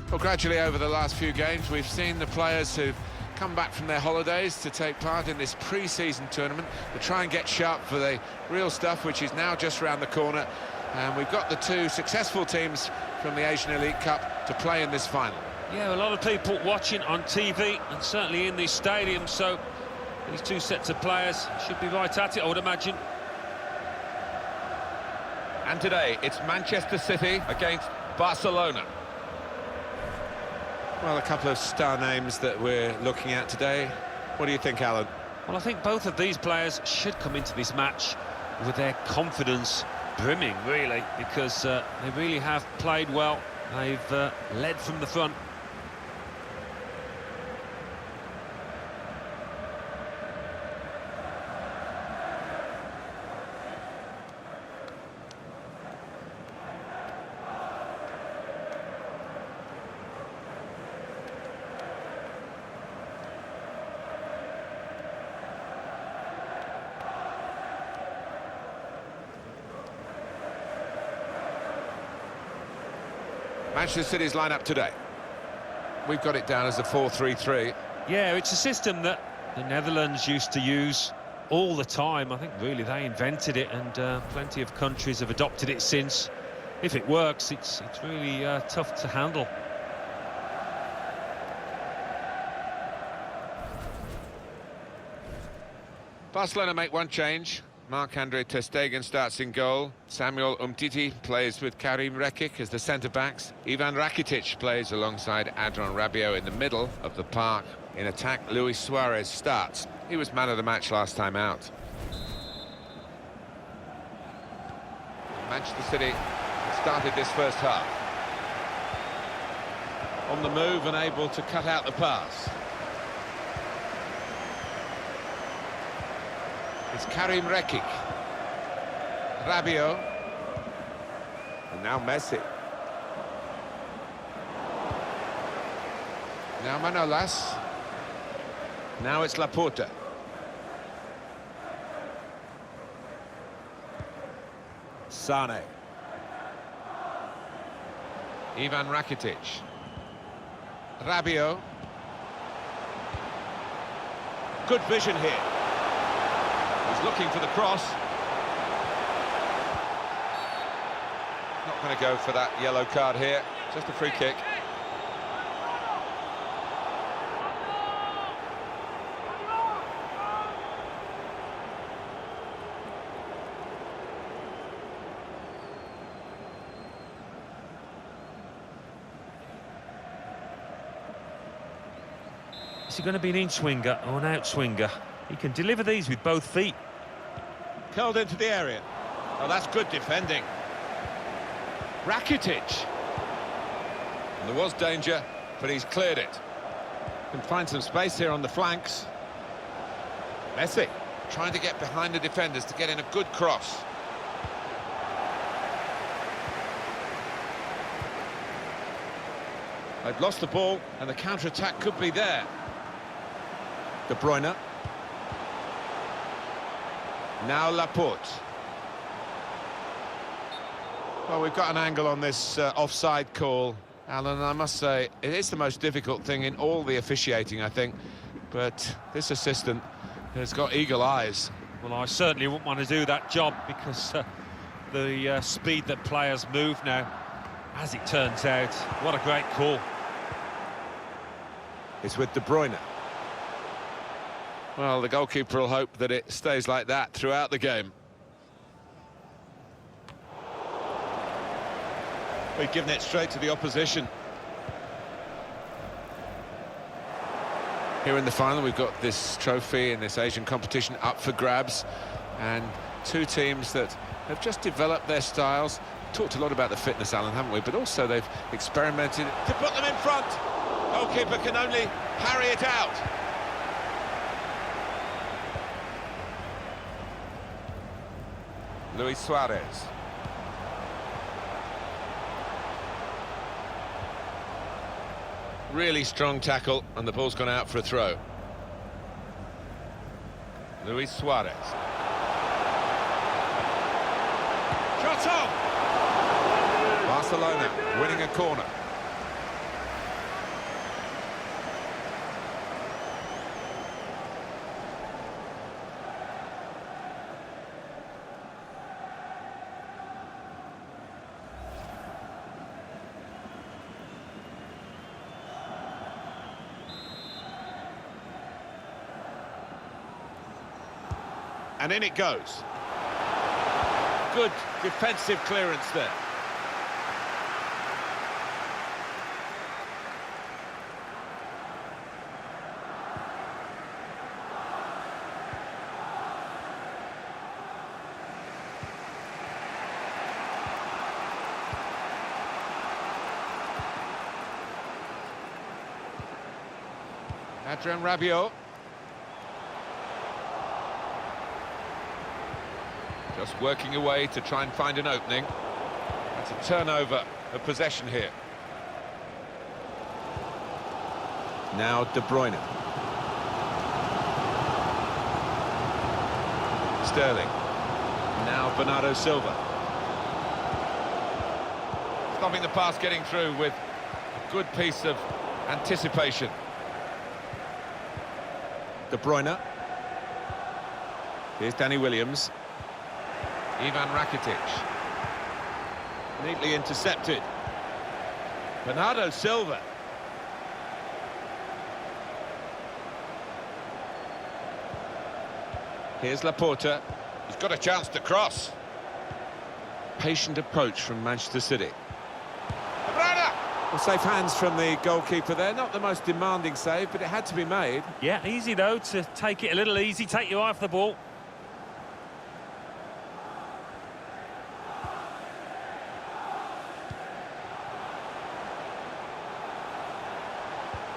Well, gradually over the last few games, we've seen the players who've come back from their holidays to take part in this pre-season tournament to try and get sharp for the real stuff, which is now just round the corner. And we've got the two successful teams from the Asian Elite Cup to play in this final. Yeah, a lot of people watching on TV and certainly in these stadiums, so these two sets of players should be right at it, I would imagine. And today, it's Manchester City against Barcelona. Well, a couple of star names that we're looking at today. What do you think, Alan? Well, I think both of these players should come into this match with their confidence brimming, really, because they really have played well. They've led from the front. Manchester City's lineup today. We've got it down as a 4-3-3. Yeah, it's a system that the Netherlands used to use all the time. I think really they invented it, and plenty of countries have adopted it since. If it works, it's really tough to handle. Barcelona make one change. Marc-Andre ter Stegen starts in goal. Samuel Umtiti plays with Karim Rekic as the centre-backs. Ivan Rakitic plays alongside Adrien Rabiot in the middle of the park. In attack, Luis Suarez starts. He was man of the match last time out. Manchester City started this first half. On the move and able to cut out the pass. It's Karim Rekic. Rabiot. And now Messi. Now Manolas. Now it's Laporta. Sane. Ivan Rakitic. Rabiot. Good vision here. He's looking for the cross. Not going to go for that yellow card here. Just a free kick. Is he going to be an in-swinger or an out-swinger? He can deliver these with both feet. Curled into the area. Oh, that's good defending. Rakitic. And there was danger, but he's cleared it. Can find some space here on the flanks. Messi trying to get behind the defenders to get in a good cross. They've lost the ball, and the counter-attack could be there. De Bruyne. Now Laporte. Well, we've got an angle on this offside call, Alan, and I must say, it is the most difficult thing in all the officiating, I think. But this assistant has got eagle eyes. Well, I certainly wouldn't want to do that job because the speed that players move now, as it turns out, what a great call. It's with De Bruyne. Well, the goalkeeper will hope that it stays like that throughout the game. We've given it straight to the opposition. Here in the final, we've got this trophy in this Asian competition up for grabs. And two teams that have just developed their styles. Talked a lot about the fitness, Alan, haven't we? But also they've experimented to put them in front. Goalkeeper can only parry it out. Luis Suarez. Really strong tackle, and the ball's gone out for a throw. Luis Suarez. Shot on! Barcelona winning a corner. and in it goes. Good defensive clearance there. Adrien Rabiot. Just working away to try and find an opening. That's a turnover of possession here. Now De Bruyne. Sterling. Now Bernardo Silva. Stopping the pass getting through with a good piece of anticipation. De Bruyne. Here's Danny Williams. Ivan Rakitic. Neatly intercepted. Bernardo Silva. Here's Laporta. He's got a chance to cross. Patient approach from Manchester City. Well, safe hands from the goalkeeper there. Not the most demanding save, but it had to be made. Yeah, easy though to take it a little easy, take your eye off the ball.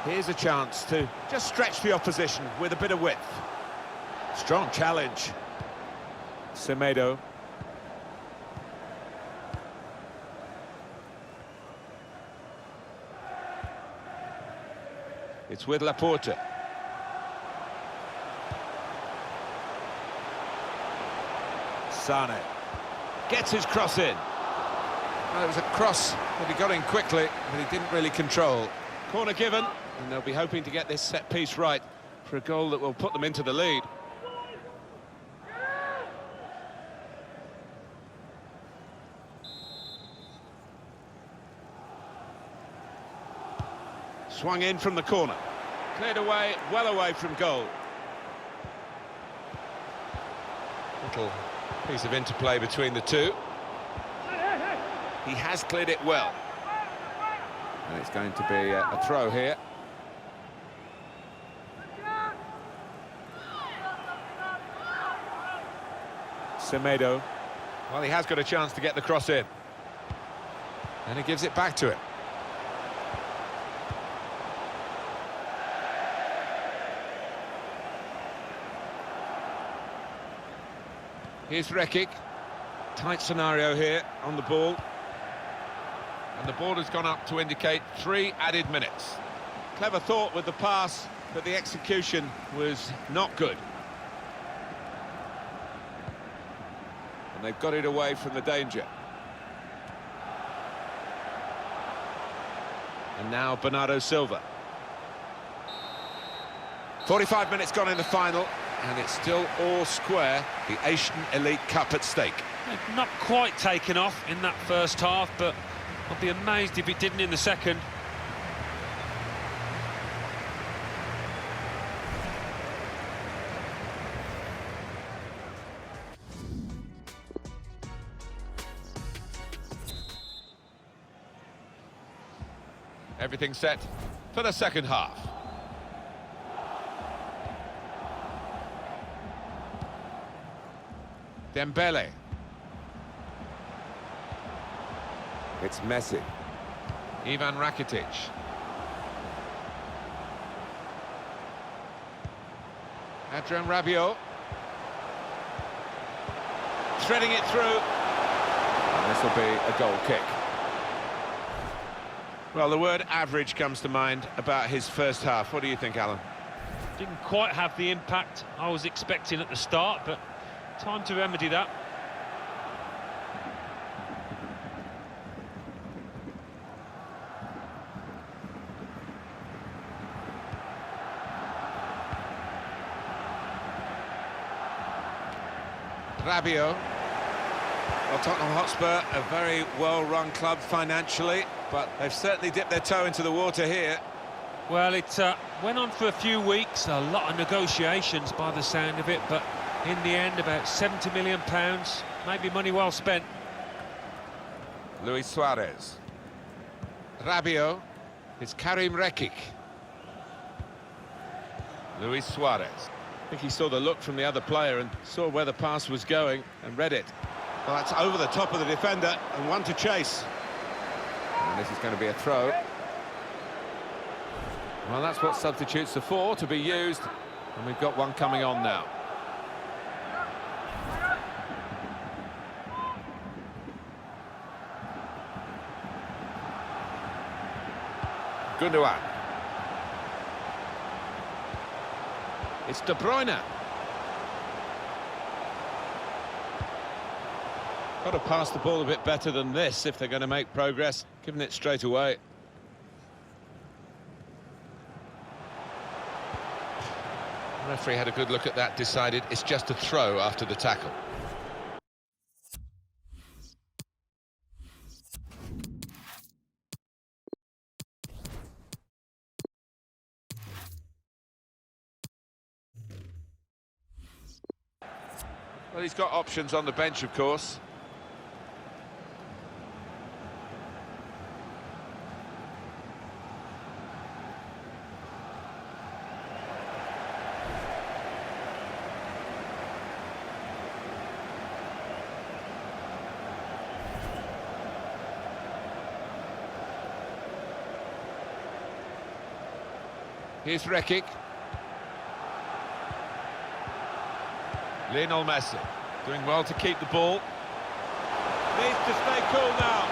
Here's a chance to just stretch the opposition with a bit of width. Strong challenge. Semedo. It's with Laporta. Sane. Gets his cross in. Well, it was a cross that he got in quickly, but he didn't really control. Corner given, and they'll be hoping to get this set piece right for a goal that will put them into the lead. Swung in from the corner. Cleared away, well away from goal. Little piece of interplay between the two. He has cleared it well. And it's going to be a throw here. Semedo. Well, he has got a chance to get the cross in. And he gives it back to him. Here's Rekic. Tight scenario here on the ball. And the ball has gone up to indicate 3 added minutes. Clever thought with the pass, but the execution was not good. And they've got it away from the danger. And now Bernardo Silva. 45 minutes gone in the final. And it's still all square, the Asian Elite Cup at stake. Not quite taken off in that first half, but I'd be amazed if it didn't in the second. Everything set for the second half. Dembele. It's Messi. Ivan Rakitic. Adrien Rabiot. Threading it through. And this will be a goal kick. Well, the word average comes to mind about his first half. What do you think, Alan? Didn't quite have the impact I was expecting at the start, but time to remedy that. Rabiot. Well, Tottenham Hotspur, a very well-run club financially, but they've certainly dipped their toe into the water here. Well, it went on for a few weeks, a lot of negotiations by the sound of it, but In the end, about £70 million, maybe money well spent. Luis Suarez. Rabiot. It's Karim Rekik. Luis Suarez. I think he saw the look from the other player and saw where the pass was going and read it. Well, that's over the top of the defender and one to chase. And this is going to be a throw. Well, that's what substitutes are for, to be used. And we've got one coming on now. Gundogan. It's De Bruyne. Got to pass the ball a bit better than this if they're going to make progress, giving it straight away. The referee had a good look at that, decided it's just a throw after the tackle. Well, he's got options on the bench, of course. Here's Rekik. Lionel Messi doing well to keep the ball. Needs to stay cool now.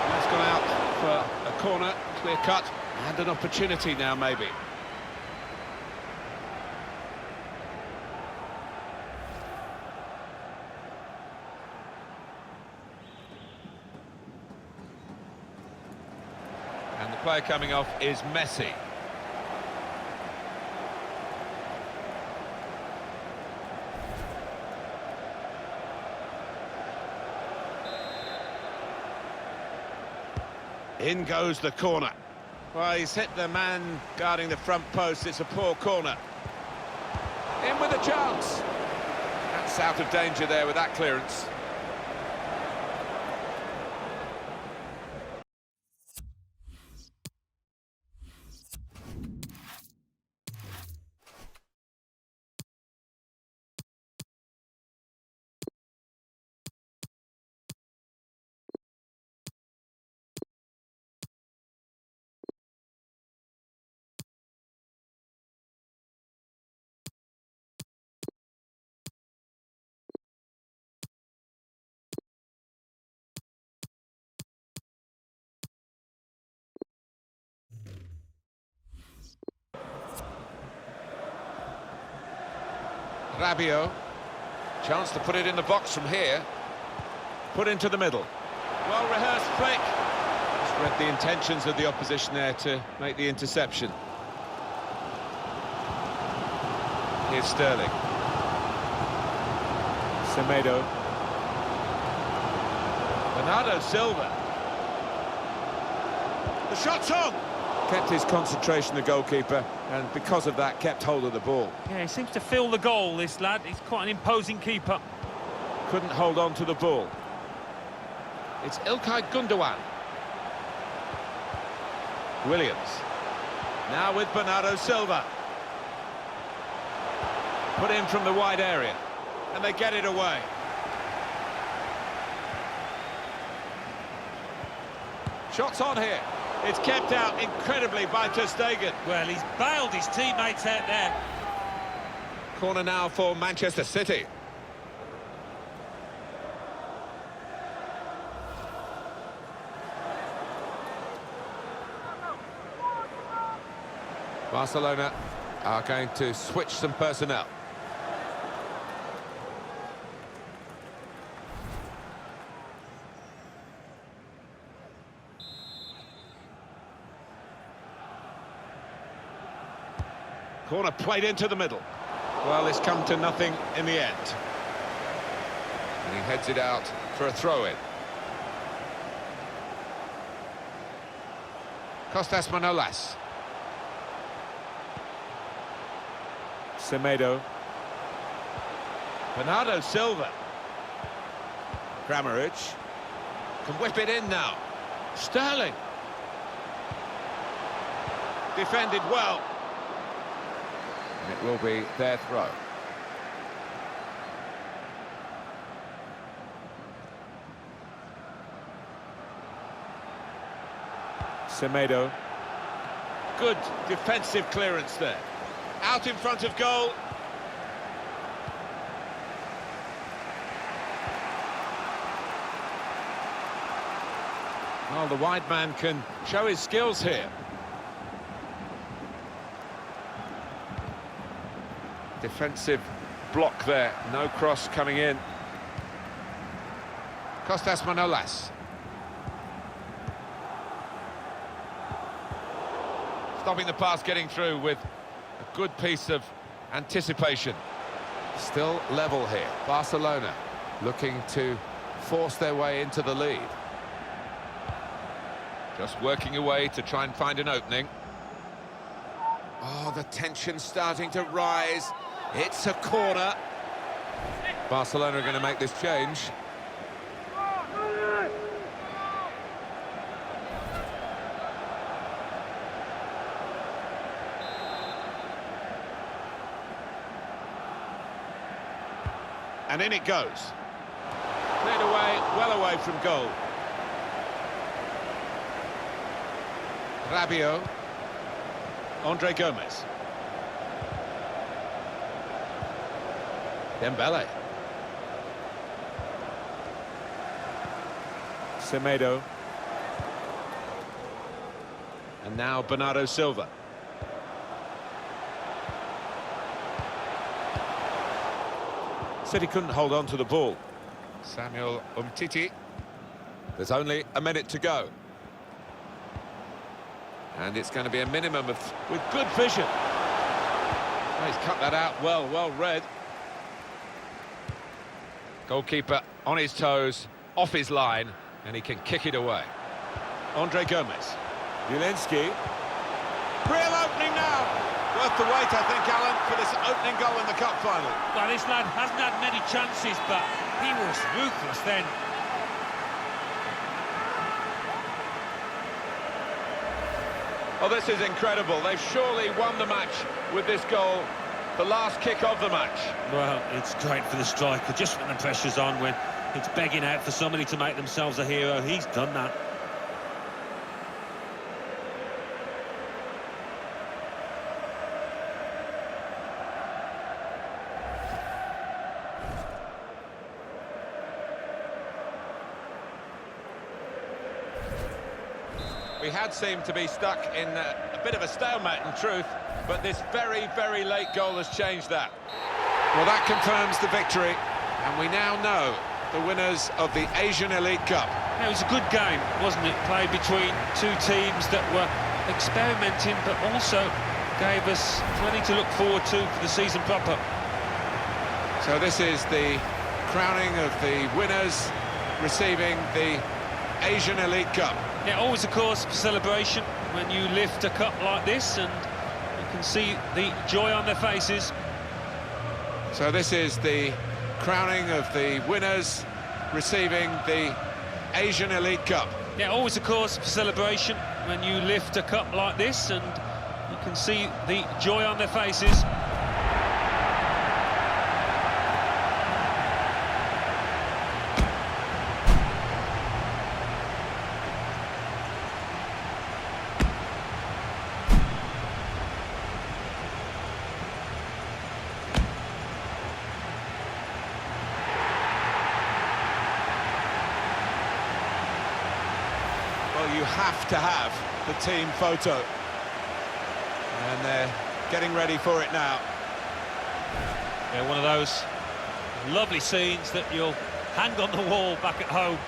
And that's gone out for a corner, clear cut, and an opportunity now maybe. And the player coming off is Messi. In goes the corner. Well, he's hit the man guarding the front post. It's a poor corner. In with a chance. That's out of danger there with that clearance. Rabiot. Chance to put it in the box from here. Put into the middle. Well-rehearsed flick. Just read the intentions of the opposition there to make the interception. Here's Sterling. Semedo. Bernardo Silva. The shot's on! Kept his concentration, the goalkeeper, and because of that, kept hold of the ball. Yeah, he seems to feel the goal, this lad. He's quite an imposing keeper. Couldn't hold on to the ball. It's Ilkay Gundogan. Williams. Now with Bernardo Silva. Put in from the wide area. And they get it away. Shots on here. It's kept out incredibly by Ter Stegen. Well, he's bailed his teammates out there. Corner now for Manchester City. Barcelona are going to switch some personnel. Corner played into the middle. Well, it's come to nothing in the end. And he heads it out for a throw-in. Costas Manolas. Semedo. Bernardo Silva. Kramaric. Can whip it in now. Sterling. Defended well. And it will be their throw. Semedo. Good defensive clearance there. Out in front of goal. Well, the wide man can show his skills here. Defensive block there. No cross coming in. Costas Manolas. Stopping the pass getting through with a good piece of anticipation. Still level here. Barcelona looking to force their way into the lead. Just working away to try and find an opening. Oh, the tension's starting to rise. It's a corner. Barcelona are going to make this change. And in it goes. Cleared away, well away from goal. Rabiot. Andre Gomez. Dembele. Semedo. And now Bernardo Silva. City couldn't hold on to the ball. Samuel Umtiti. There's only a minute to go. And it's going to be a minimum of... With good vision. Oh, he's cut that out well read. Goalkeeper on his toes, off his line, and he can kick it away. Andre Gomez. Zielinski. Real opening now. Worth the wait, I think, Alan, for this opening goal in the cup final. Well, this lad hasn't had many chances, but he was ruthless then. Oh, this is incredible. They've surely won the match with this goal. The last kick of the match. Well, it's great for the striker, just when the pressure's on, when it's begging out for somebody to make themselves a hero. He's done that. We had seemed to be stuck in a bit of a stalemate in truth, but this very late goal has changed that. Well, that confirms the victory, and we now know the winners of the Asian Elite Cup. It was a good game, wasn't it? Played between two teams that were experimenting, but also gave us plenty to look forward to for the season proper. So this is the crowning of the winners receiving the Asian Elite Cup. Yeah, always a cause for celebration when you lift a cup like this, and you can see the joy on their faces. So this is the crowning of the winners receiving the Asian Elite Cup. Yeah, always a cause for celebration when you lift a cup like this, and you can see the joy on their faces. You have to have the team photo. And they're getting ready for it now. Yeah, one of those lovely scenes that you'll hang on the wall back at home.